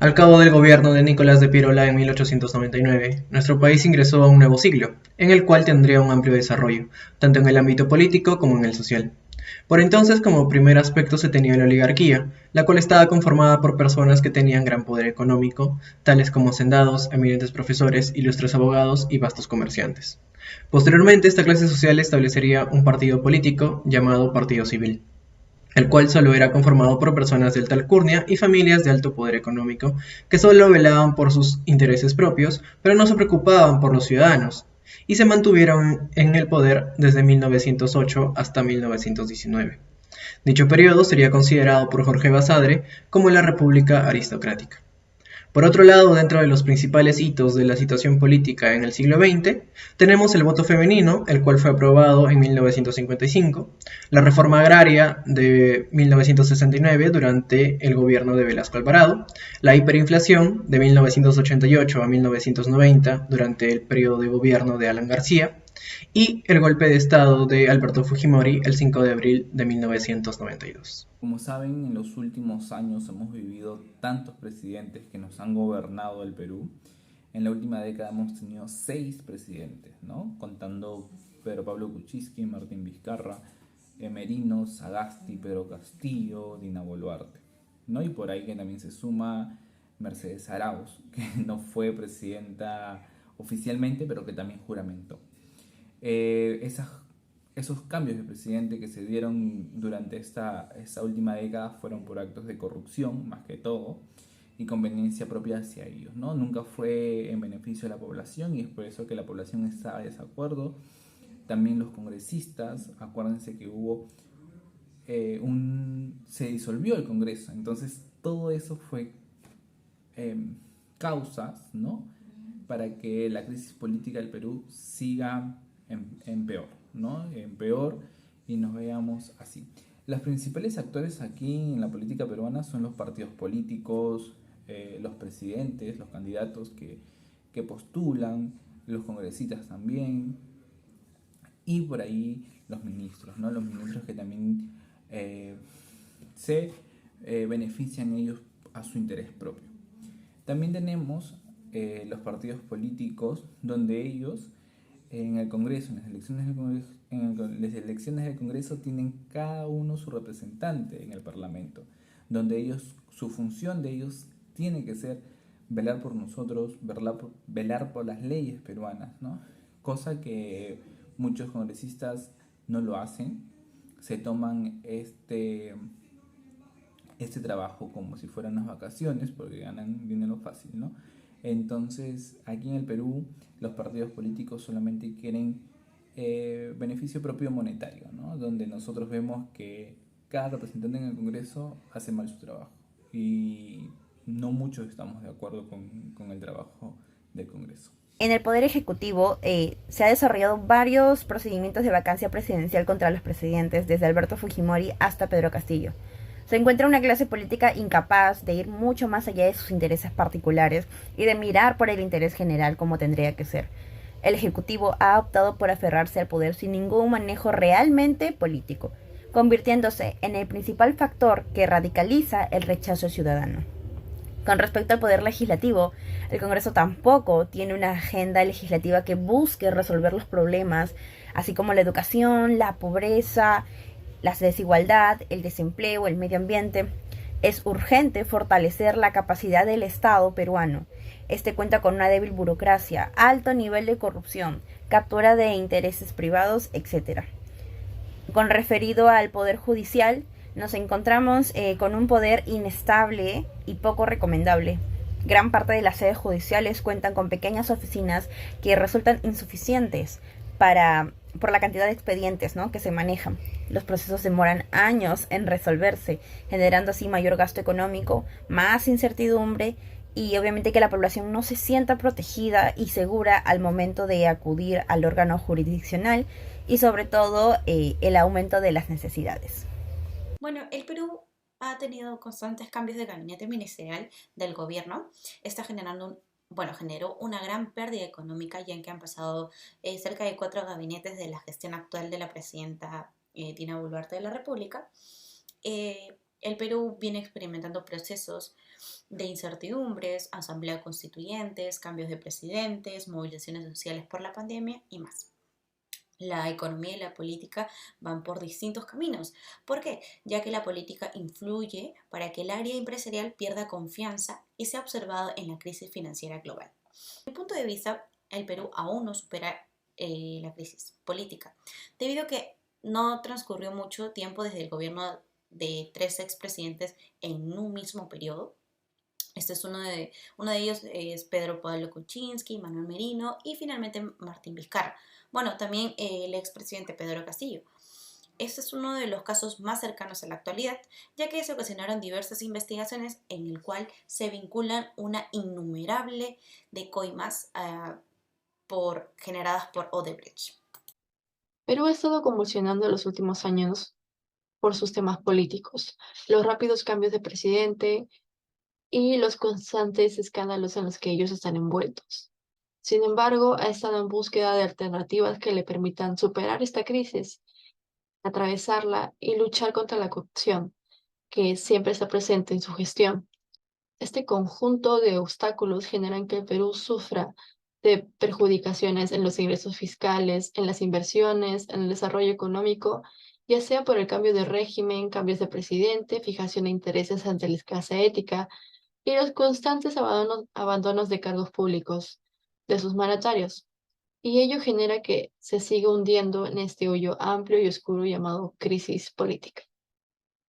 Al cabo del gobierno de Nicolás de Pirola en 1899, nuestro país ingresó a un nuevo siglo, en el cual tendría un amplio desarrollo, tanto en el ámbito político como en el social. Por entonces, como primer aspecto se tenía la oligarquía, la cual estaba conformada por personas que tenían gran poder económico, tales como hacendados, eminentes profesores, ilustres abogados y vastos comerciantes. Posteriormente, esta clase social establecería un partido político llamado Partido Civil, el cual solo era conformado por personas de alta alcurnia y familias de alto poder económico, que solo velaban por sus intereses propios, pero no se preocupaban por los ciudadanos, y se mantuvieron en el poder desde 1908 hasta 1919. Dicho periodo sería considerado por Jorge Basadre como la República Aristocrática. Por otro lado, dentro de los principales hitos de la situación política en el siglo XX, tenemos el voto femenino, el cual fue aprobado en 1955, la reforma agraria de 1969 durante el gobierno de Velasco Alvarado, la hiperinflación de 1988 a 1990 durante el periodo de gobierno de Alan García y el golpe de Estado de Alberto Fujimori el 5 de abril de 1992. Como saben, en los últimos años hemos vivido tantos presidentes que nos han gobernado el Perú. En la última década hemos tenido 6 presidentes, ¿no? Contando Pedro Pablo Kuczynski, Martín Vizcarra, Merino, Sagasti, Pedro Castillo, Dina Boluarte, ¿no? Y por ahí que también se suma Mercedes Arauz, que no fue presidenta oficialmente, pero que también juramentó. Esas Esos cambios de presidente que se dieron durante esta última década fueron por actos de corrupción, más que todo, y conveniencia propia hacia ellos, ¿no? Nunca fue en beneficio de la población y es por eso que la población está de desacuerdo. También los congresistas, acuérdense que hubo se disolvió el Congreso, entonces todo eso fue eh, causas, ¿no? Para que la crisis política del Perú siga en peor, ¿no? En peor y nos veamos así. Los principales actores aquí en la política peruana son los partidos políticos, los presidentes, los candidatos que postulan, los congresistas también, y por ahí los ministros, ¿no? Los ministros que también eh, se benefician ellos a su interés propio. También tenemos los partidos políticos donde ellos en el Congreso, en las elecciones del Congreso, las elecciones del Congreso tienen cada uno su representante en el Parlamento, donde ellos, su función de ellos tiene que ser velar por nosotros, velar por las leyes peruanas, ¿no? Cosa que muchos congresistas no lo hacen, se toman este trabajo como si fueran unas vacaciones porque ganan dinero fácil, ¿no? Entonces, aquí en el Perú, los partidos políticos solamente quieren beneficio propio monetario, ¿no? Donde nosotros vemos que cada representante en el Congreso hace mal su trabajo y no muchos estamos de acuerdo con el trabajo del Congreso. En el Poder Ejecutivo se ha desarrollado varios procedimientos de vacancia presidencial contra los presidentes, desde Alberto Fujimori hasta Pedro Castillo. Se encuentra una clase política incapaz de ir mucho más allá de sus intereses particulares y de mirar por el interés general como tendría que ser. El Ejecutivo ha optado por aferrarse al poder sin ningún manejo realmente político, convirtiéndose en el principal factor que radicaliza el rechazo ciudadano. Con respecto al poder legislativo, el Congreso tampoco tiene una agenda legislativa que busque resolver los problemas, así como la educación, la pobreza, la desigualdad, el desempleo, el medio ambiente. Es urgente fortalecer la capacidad del Estado peruano. Este cuenta con una débil burocracia, alto nivel de corrupción, captura de intereses privados, etc. Con referido al Poder Judicial, nos encontramos con un poder inestable y poco recomendable. Gran parte de las sedes judiciales cuentan con pequeñas oficinas que resultan insuficientes por la cantidad de expedientes, ¿no?, que se manejan. Los procesos demoran años en resolverse, generando así mayor gasto económico, más incertidumbre y obviamente que la población no se sienta protegida y segura al momento de acudir al órgano jurisdiccional y sobre todo el aumento de las necesidades. Bueno, el Perú ha tenido constantes cambios de gabinete ministerial del gobierno. Está generó una gran pérdida económica, ya que han pasado cerca de 4 gabinetes de la gestión actual de la presidenta Dina Boluarte de la República. El Perú viene experimentando procesos de incertidumbres, asamblea constituyentes, cambios de presidentes, movilizaciones sociales por la pandemia y más. La economía y la política van por distintos caminos. ¿Por qué? Ya que la política influye para que el área empresarial pierda confianza y se ha observado en la crisis financiera global. Desde mi punto de vista, el Perú aún no supera la crisis política, debido a que no transcurrió mucho tiempo desde el gobierno de tres expresidentes en un mismo periodo. Este es uno de ellos es Pedro Pablo Kuczynski, Manuel Merino y finalmente Martín Vizcarra. Bueno, también el expresidente Pedro Castillo. Este es uno de los casos más cercanos a la actualidad, ya que se ocasionaron diversas investigaciones en el cual se vinculan una innumerable de coimas generadas por Odebrecht. Perú ha estado convulsionando en los últimos años por sus temas políticos, los rápidos cambios de presidente y los constantes escándalos en los que ellos están envueltos. Sin embargo, ha estado en búsqueda de alternativas que le permitan superar esta crisis, atravesarla y luchar contra la corrupción, que siempre está presente en su gestión. Este conjunto de obstáculos generan que el Perú sufra de perjudicaciones en los ingresos fiscales, en las inversiones, en el desarrollo económico, ya sea por el cambio de régimen, cambios de presidente, fijación de intereses ante la escasa ética y los constantes abandonos de cargos públicos de sus mandatarios. Y ello genera que se siga hundiendo en este hoyo amplio y oscuro llamado crisis política.